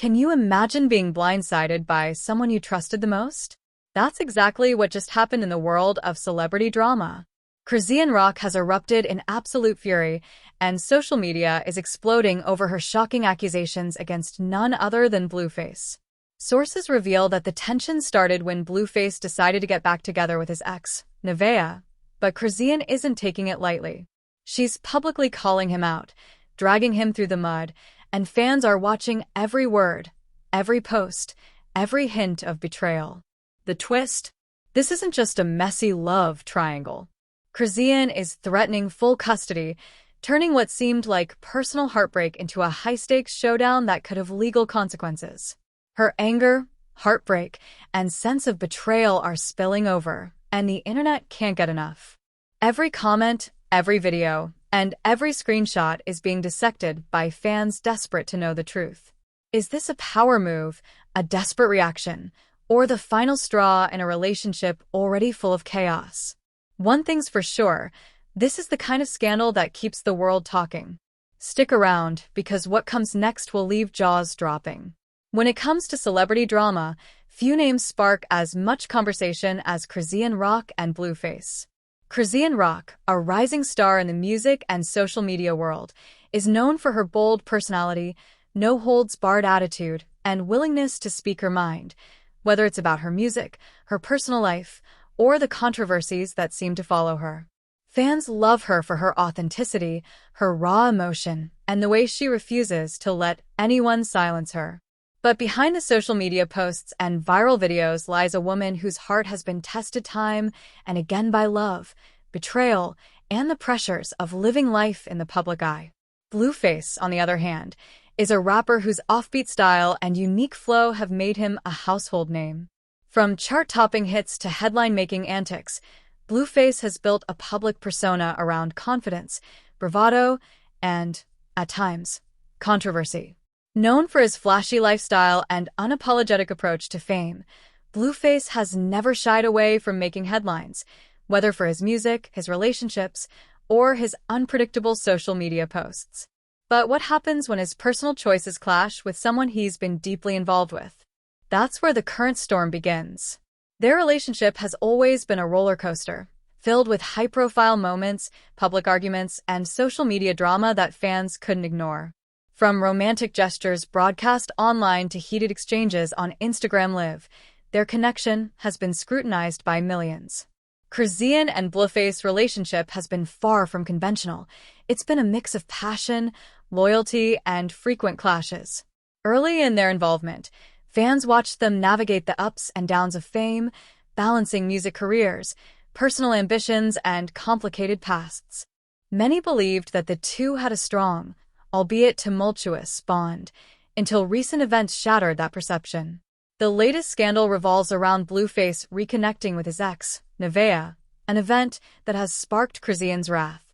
Can you imagine being blindsided by someone you trusted the most? That's exactly what just happened in the world of celebrity drama. Chrisean Rock has erupted in absolute fury, and social media is exploding over her shocking accusations against none other than Blueface. Sources reveal that the tension started when Blueface decided to get back together with his ex, Nevaeh, but Chrisean isn't taking it lightly. She's publicly calling him out, dragging him through the mud, and fans are watching every word, every post, every hint of betrayal. The twist? This isn't just a messy love triangle. Chrisean is threatening full custody, turning what seemed like personal heartbreak into a high-stakes showdown that could have legal consequences. Her anger, heartbreak, and sense of betrayal are spilling over, and the internet can't get enough. Every comment, every video, and every screenshot is being dissected by fans desperate to know the truth. Is this a power move, a desperate reaction, or the final straw in a relationship already full of chaos? One thing's for sure, this is the kind of scandal that keeps the world talking. Stick around, because what comes next will leave jaws dropping. When it comes to celebrity drama, few names spark as much conversation as Chrisean Rock and Blueface. Chrisean Rock, a rising star in the music and social media world, is known for her bold personality, no-holds-barred attitude, and willingness to speak her mind, whether it's about her music, her personal life, or the controversies that seem to follow her. Fans love her for her authenticity, her raw emotion, and the way she refuses to let anyone silence her. But behind the social media posts and viral videos lies a woman whose heart has been tested time and again by love, betrayal, and the pressures of living life in the public eye. Blueface, on the other hand, is a rapper whose offbeat style and unique flow have made him a household name. From chart-topping hits to headline-making antics, Blueface has built a public persona around confidence, bravado, and, at times, controversy. Known for his flashy lifestyle and unapologetic approach to fame, Blueface has never shied away from making headlines, whether for his music, his relationships, or his unpredictable social media posts. But what happens when his personal choices clash with someone he's been deeply involved with? That's where the current storm begins. Their relationship has always been a roller coaster, filled with high-profile moments, public arguments, and social media drama that fans couldn't ignore. From romantic gestures broadcast online to heated exchanges on Instagram Live, their connection has been scrutinized by millions. Chrisean and Blueface's relationship has been far from conventional. It's been a mix of passion, loyalty, and frequent clashes. Early in their involvement, fans watched them navigate the ups and downs of fame, balancing music careers, personal ambitions, and complicated pasts. Many believed that the two had a strong, albeit tumultuous, bond, until recent events shattered that perception. The latest scandal revolves around Blueface reconnecting with his ex, Nevaeh, an event that has sparked Chrisean's wrath.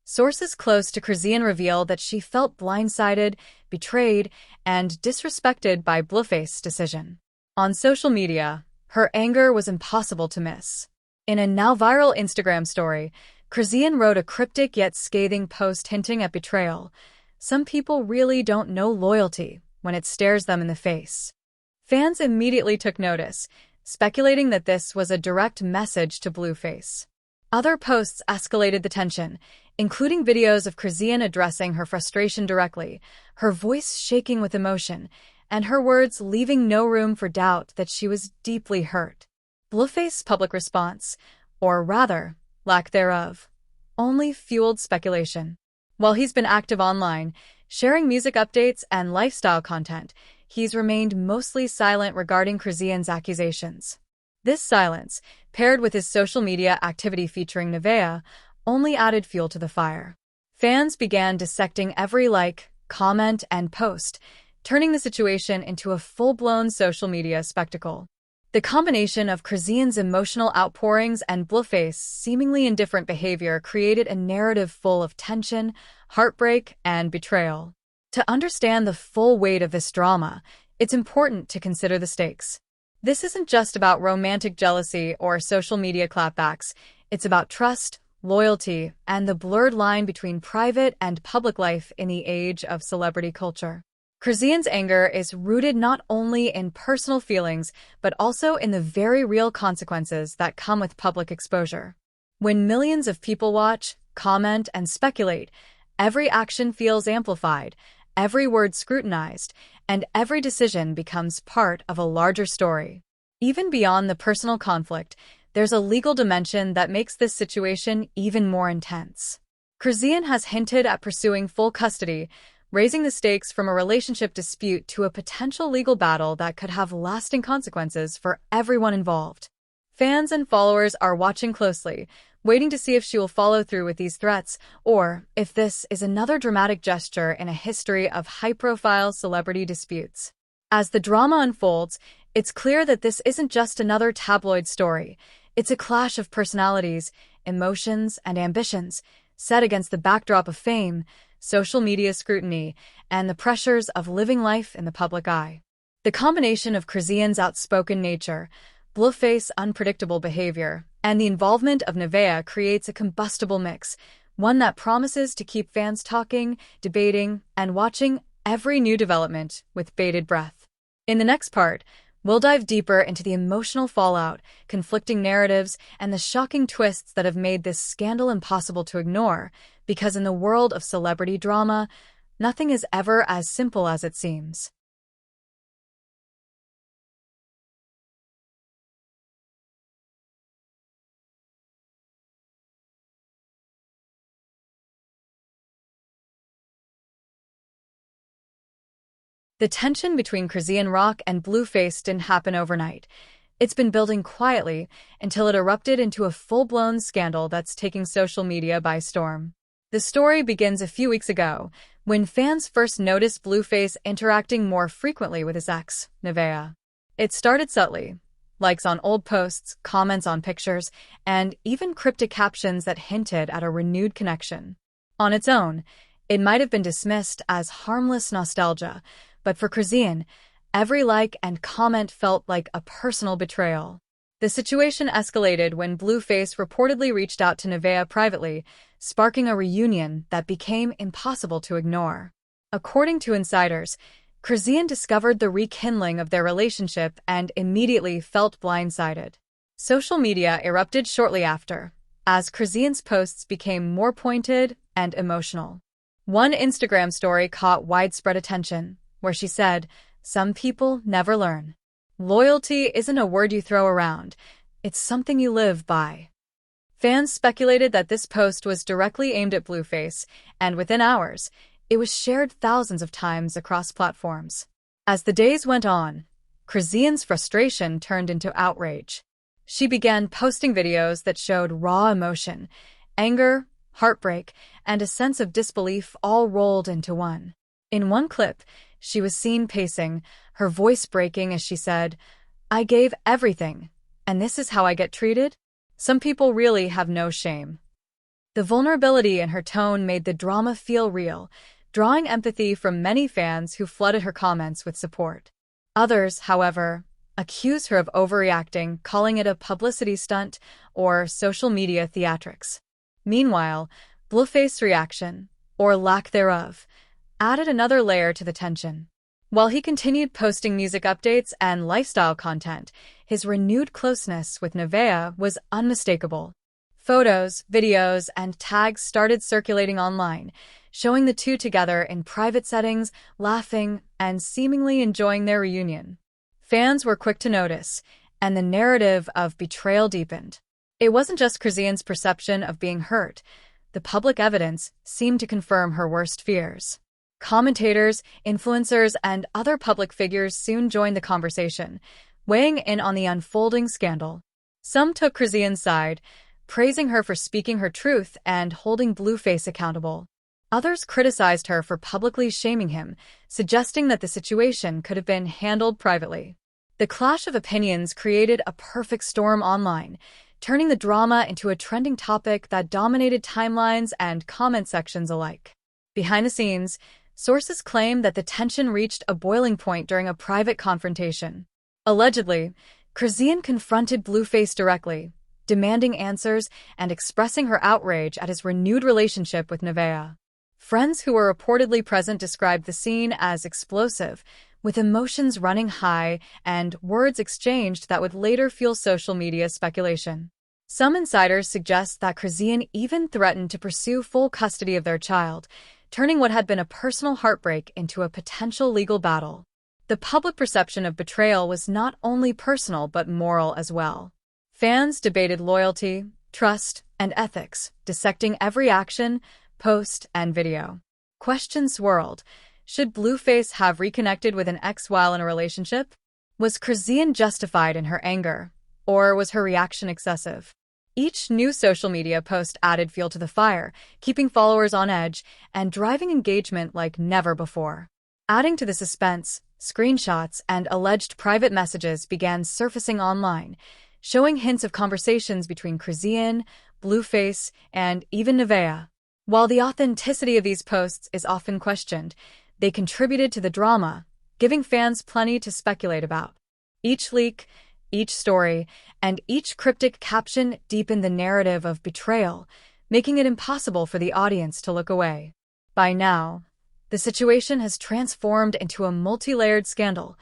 Sources close to Chrisean reveal that she felt blindsided, betrayed, and disrespected by Blueface's decision. On social media, her anger was impossible to miss. In a now viral Instagram story, Chrisean wrote a cryptic yet scathing post hinting at betrayal. Some people really don't know loyalty when it stares them in the face. Fans immediately took notice, speculating that this was a direct message to Blueface. Other posts escalated the tension, including videos of Chrisean addressing her frustration directly, her voice shaking with emotion, and her words leaving no room for doubt that she was deeply hurt. Blueface's public response, or rather, lack thereof, only fueled speculation. While he's been active online, sharing music updates and lifestyle content, he's remained mostly silent regarding Chrisean's accusations. This silence, paired with his social media activity featuring Nevaeh, only added fuel to the fire. Fans began dissecting every like, comment, and post, turning the situation into a full-blown social media spectacle. The combination of Chrisean's emotional outpourings and Blueface's seemingly indifferent behavior created a narrative full of tension, heartbreak, and betrayal. To understand the full weight of this drama, it's important to consider the stakes. This isn't just about romantic jealousy or social media clapbacks. It's about trust, loyalty, and the blurred line between private and public life in the age of celebrity culture. Chrisean's anger is rooted not only in personal feelings, but also in the very real consequences that come with public exposure. When millions of people watch, comment, and speculate, every action feels amplified, every word scrutinized, and every decision becomes part of a larger story. Even beyond the personal conflict, there's a legal dimension that makes this situation even more intense. Chrisean has hinted at pursuing full custody, raising the stakes from a relationship dispute to a potential legal battle that could have lasting consequences for everyone involved. Fans and followers are watching closely, waiting to see if she will follow through with these threats, or if this is another dramatic gesture in a history of high-profile celebrity disputes. As the drama unfolds, it's clear that this isn't just another tabloid story. It's a clash of personalities, emotions, and ambitions, set against the backdrop of fame, social media scrutiny, and the pressures of living life in the public eye. The combination of Chrisean's outspoken nature, Blueface's unpredictable behavior, and the involvement of Nevaeh creates a combustible mix, one that promises to keep fans talking, debating, and watching every new development with bated breath. In the next part, we'll dive deeper into the emotional fallout, conflicting narratives, and the shocking twists that have made this scandal impossible to ignore, because in the world of celebrity drama, nothing is ever as simple as it seems. The tension between Chrisean Rock and Blueface didn't happen overnight. It's been building quietly until it erupted into a full-blown scandal that's taking social media by storm. The story begins a few weeks ago, when fans first noticed Blueface interacting more frequently with his ex, Nevaeh. It started subtly, likes on old posts, comments on pictures, and even cryptic captions that hinted at a renewed connection. On its own, it might have been dismissed as harmless nostalgia, but for Chrisean, every like and comment felt like a personal betrayal. The situation escalated when Blueface reportedly reached out to Nevaeh privately, sparking a reunion that became impossible to ignore. According to insiders, Chrisean discovered the rekindling of their relationship and immediately felt blindsided. Social media erupted shortly after, as Chrisean's posts became more pointed and emotional. One Instagram story caught widespread attention, where she said, "Some people never learn. Loyalty isn't a word you throw around, it's something you live by." Fans speculated that this post was directly aimed at Blueface, and within hours, it was shared thousands of times across platforms. As the days went on, Chrisean's frustration turned into outrage. She began posting videos that showed raw emotion, anger, heartbreak, and a sense of disbelief all rolled into one. In one clip, she was seen pacing, her voice breaking as she said, "I gave everything, and this is how I get treated?" Some people really have no shame. The vulnerability in her tone made the drama feel real, drawing empathy from many fans who flooded her comments with support. Others, however, accused her of overreacting, calling it a publicity stunt or social media theatrics. Meanwhile, Blueface's reaction, or lack thereof, added another layer to the tension. While he continued posting music updates and lifestyle content, his renewed closeness with Nevaeh was unmistakable. Photos, videos, and tags started circulating online, showing the two together in private settings, laughing, and seemingly enjoying their reunion. Fans were quick to notice, and the narrative of betrayal deepened. It wasn't just Chrisean's perception of being hurt. The public evidence seemed to confirm her worst fears. Commentators, influencers, and other public figures soon joined the conversation, weighing in on the unfolding scandal. Some took Chrisean's side, praising her for speaking her truth and holding Blueface accountable. Others criticized her for publicly shaming him, suggesting that the situation could have been handled privately. The clash of opinions created a perfect storm online, turning the drama into a trending topic that dominated timelines and comment sections alike. Behind the scenes, sources claim that the tension reached a boiling point during a private confrontation. Allegedly, Chrisean confronted Blueface directly, demanding answers and expressing her outrage at his renewed relationship with Nevaeh. Friends who were reportedly present described the scene as explosive, with emotions running high and words exchanged that would later fuel social media speculation. Some insiders suggest that Chrisean even threatened to pursue full custody of their child, turning what had been a personal heartbreak into a potential legal battle. The public perception of betrayal was not only personal but moral as well. Fans debated loyalty, trust, and ethics, dissecting every action, post, and video. Questions swirled. Should Blueface have reconnected with an ex while in a relationship? Was Chrisean justified in her anger, or was her reaction excessive? Each new social media post added fuel to the fire, keeping followers on edge and driving engagement like never before. Adding to the suspense, screenshots and alleged private messages began surfacing online, showing hints of conversations between Chrisean, Blueface, and even Nevaeh. While the authenticity of these posts is often questioned, they contributed to the drama, giving fans plenty to speculate about. Each leak, each story, and each cryptic caption deepened the narrative of betrayal, making it impossible for the audience to look away. By now, the situation has transformed into a multi-layered scandal: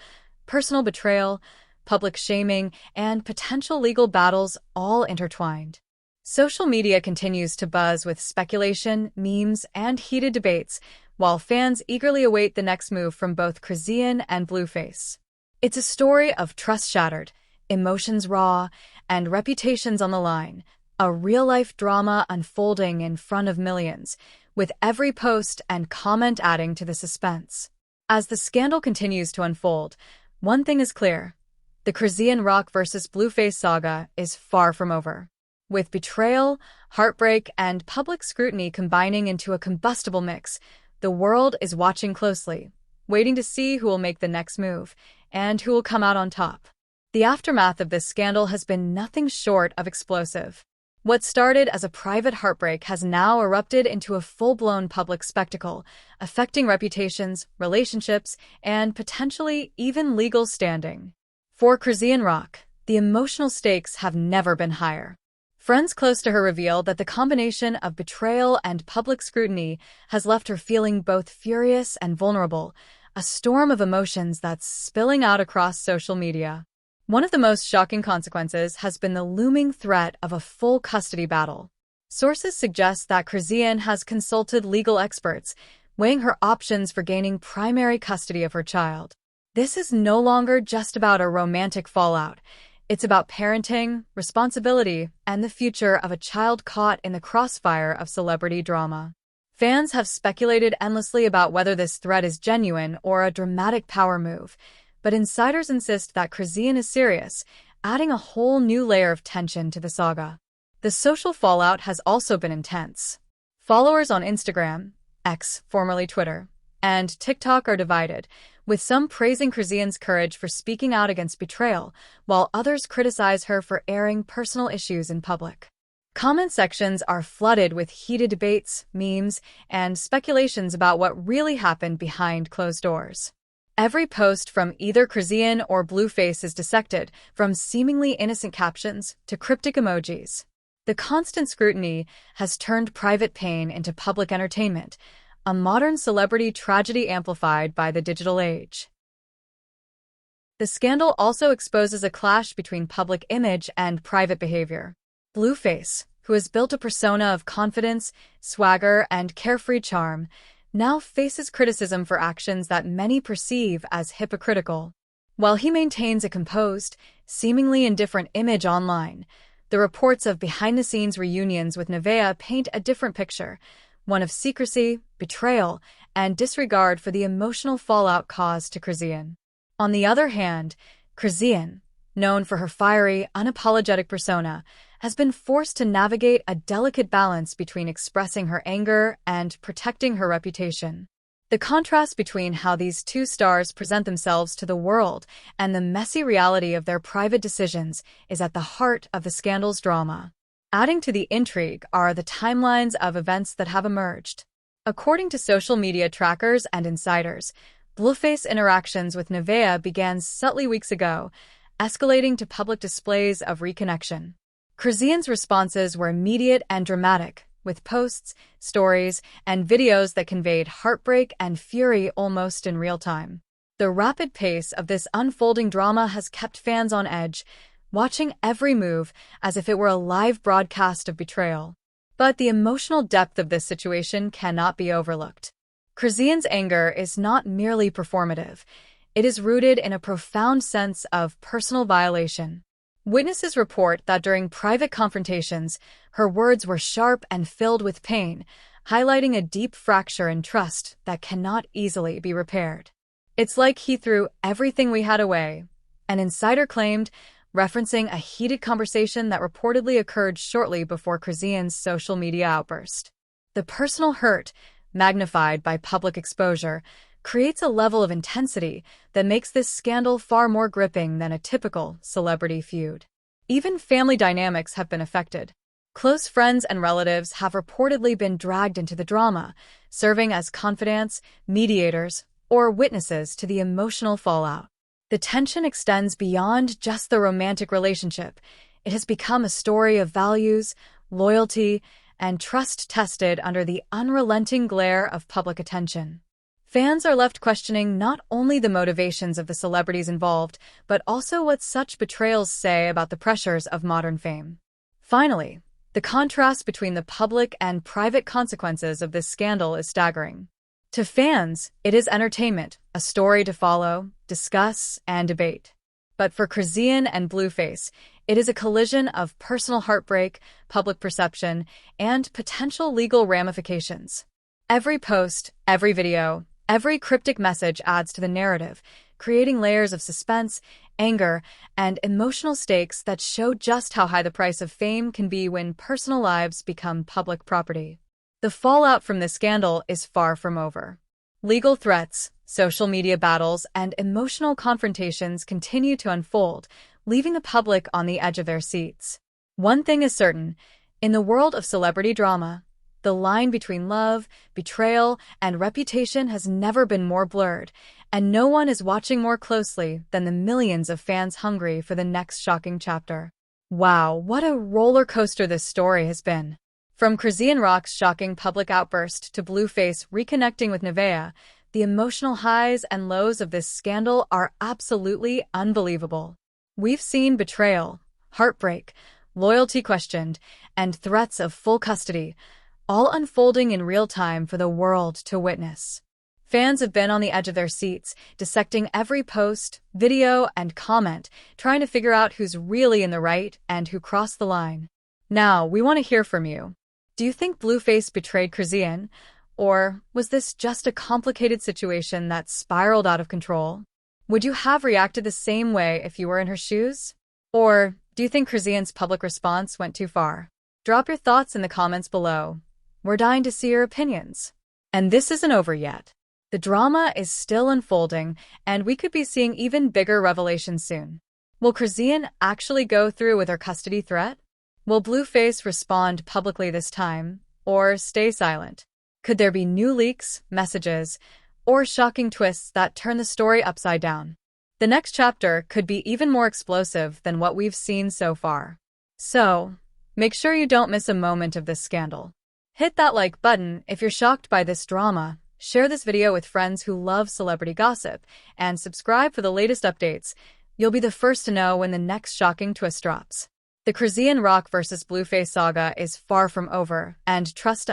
personal betrayal, public shaming, and potential legal battles all intertwined. Social media continues to buzz with speculation, memes, and heated debates, while fans eagerly await the next move from both Chrisean and Blueface. It's a story of trust shattered, emotions raw, and reputations on the line, a real-life drama unfolding in front of millions, with every post and comment adding to the suspense. As the scandal continues to unfold, one thing is clear: the Chrisean Rock vs. Blueface saga is far from over. With betrayal, heartbreak, and public scrutiny combining into a combustible mix, the world is watching closely, waiting to see who will make the next move and who will come out on top. The aftermath of this scandal has been nothing short of explosive. What started as a private heartbreak has now erupted into a full-blown public spectacle, affecting reputations, relationships, and potentially even legal standing. For Chrisean Rock, the emotional stakes have never been higher. Friends close to her reveal that the combination of betrayal and public scrutiny has left her feeling both furious and vulnerable, a storm of emotions that's spilling out across social media. One of the most shocking consequences has been the looming threat of a full custody battle. Sources suggest that Chrisean has consulted legal experts, weighing her options for gaining primary custody of her child. This is no longer just about a romantic fallout. It's about parenting, responsibility, and the future of a child caught in the crossfire of celebrity drama. Fans have speculated endlessly about whether this threat is genuine or a dramatic power move, but insiders insist that Chrisean is serious, adding a whole new layer of tension to the saga. The social fallout has also been intense. Followers on Instagram, X, formerly Twitter, and TikTok are divided, with some praising Chrisean's courage for speaking out against betrayal, while others criticize her for airing personal issues in public. Comment sections are flooded with heated debates, memes, and speculations about what really happened behind closed doors. Every post from either Chrisean or Blueface is dissected, from seemingly innocent captions to cryptic emojis. The constant scrutiny has turned private pain into public entertainment, a modern celebrity tragedy amplified by the digital age. The scandal also exposes a clash between public image and private behavior. Blueface, who has built a persona of confidence, swagger, and carefree charm, now faces criticism for actions that many perceive as hypocritical. While he maintains a composed, seemingly indifferent image online, the reports of behind-the-scenes reunions with Nevaeh paint a different picture, one of secrecy, betrayal, and disregard for the emotional fallout caused to Chrisean. On the other hand, Chrisean, known for her fiery, unapologetic persona, has been forced to navigate a delicate balance between expressing her anger and protecting her reputation. The contrast between how these two stars present themselves to the world and the messy reality of their private decisions is at the heart of the scandal's drama. Adding to the intrigue are the timelines of events that have emerged. According to social media trackers and insiders, Blueface interactions with Nevaeh began subtly weeks ago, escalating to public displays of reconnection. Chrisean's responses were immediate and dramatic, with posts, stories, and videos that conveyed heartbreak and fury almost in real time. The rapid pace of this unfolding drama has kept fans on edge, watching every move as if it were a live broadcast of betrayal. But the emotional depth of this situation cannot be overlooked. Chrisean's anger is not merely performative. It is rooted in a profound sense of personal violation. Witnesses report that during private confrontations, her words were sharp and filled with pain, highlighting a deep fracture in trust that cannot easily be repaired. "It's like he threw everything we had away," an insider claimed, referencing a heated conversation that reportedly occurred shortly before Chrisean's social media outburst. The personal hurt, magnified by public exposure, creates a level of intensity that makes this scandal far more gripping than a typical celebrity feud. Even family dynamics have been affected. Close friends and relatives have reportedly been dragged into the drama, serving as confidants, mediators, or witnesses to the emotional fallout. The tension extends beyond just the romantic relationship. It has become a story of values, loyalty, and trust tested under the unrelenting glare of public attention. Fans are left questioning not only the motivations of the celebrities involved, but also what such betrayals say about the pressures of modern fame. Finally, the contrast between the public and private consequences of this scandal is staggering. To fans, it is entertainment, a story to follow, discuss, and debate. But for Chrisean and Blueface, it is a collision of personal heartbreak, public perception, and potential legal ramifications. Every post, every video, every cryptic message adds to the narrative, creating layers of suspense, anger, and emotional stakes that show just how high the price of fame can be when personal lives become public property. The fallout from this scandal is far from over. Legal threats, social media battles, and emotional confrontations continue to unfold, leaving the public on the edge of their seats. One thing is certain: in the world of celebrity drama, the line between love, betrayal, and reputation has never been more blurred, and no one is watching more closely than the millions of fans hungry for the next shocking chapter. Wow, what a roller coaster this story has been. From Chrisean Rock's shocking public outburst to Blueface reconnecting with Nevaeh, the emotional highs and lows of this scandal are absolutely unbelievable. We've seen betrayal, heartbreak, loyalty questioned, and threats of full custody, all unfolding in real time for the world to witness. Fans have been on the edge of their seats, dissecting every post, video, and comment, trying to figure out who's really in the right and who crossed the line. Now, we want to hear from you. Do you think Blueface betrayed Chrisean? Or was this just a complicated situation that spiraled out of control? Would you have reacted the same way if you were in her shoes? Or do you think Chrisean's public response went too far? Drop your thoughts in the comments below. We're dying to see your opinions. And this isn't over yet. The drama is still unfolding, and we could be seeing even bigger revelations soon. Will Chrisean actually go through with her custody threat? Will Blueface respond publicly this time, or stay silent? Could there be new leaks, messages, or shocking twists that turn the story upside down? The next chapter could be even more explosive than what we've seen so far. So, make sure you don't miss a moment of this scandal. Hit that like button if you're shocked by this drama, share this video with friends who love celebrity gossip, and subscribe for the latest updates. You'll be the first to know when the next shocking twist drops. The Chrisean Rock vs. Blueface saga is far from over, and trust us.